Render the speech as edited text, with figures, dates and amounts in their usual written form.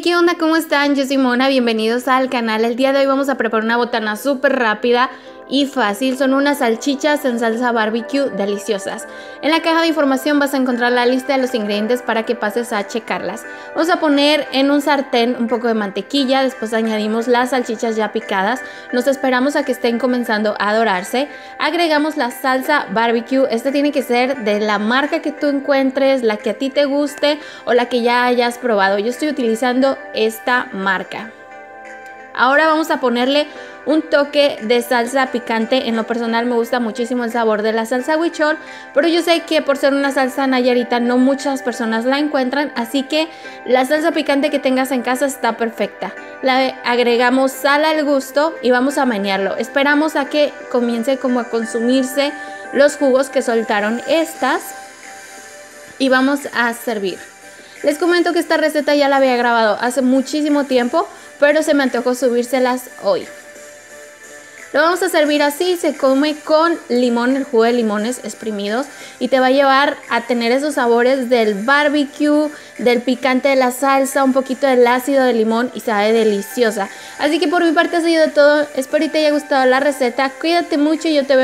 ¿Qué onda? ¿Cómo están? Yo soy Mona, bienvenidos al canal. El día de hoy vamos a preparar una botana súper rápida y fácil. Son unas salchichas en salsa barbecue deliciosas. En la caja de información vas a encontrar la lista de los ingredientes para que pases a checarlas. Vamos a poner en un sartén un poco de mantequilla, después añadimos las salchichas ya picadas, nos esperamos a que estén comenzando a dorarse, agregamos la salsa barbecue. Esta tiene que ser de la marca que tú encuentres, la que a ti te guste o la que ya hayas probado. Yo estoy utilizando esta marca. Ahora vamos a ponerle un toque de salsa picante. En lo personal me gusta muchísimo el sabor de la salsa huichol, pero yo sé que por ser una salsa nayarita no muchas personas la encuentran, así que la salsa picante que tengas en casa está perfecta. Le agregamos sal al gusto y vamos a menearlo. Esperamos a que comience como a consumirse los jugos que soltaron estas y vamos a servir. Les comento que esta receta ya la había grabado hace muchísimo tiempo, pero se me antojó subírselas hoy. Lo vamos a servir así, se come con limón, el jugo de limones exprimidos, y te va a llevar a tener esos sabores del barbecue, del picante de la salsa, un poquito del ácido del limón y sabe deliciosa. Así que por mi parte ha sido todo, espero que te haya gustado la receta, cuídate mucho y yo te veo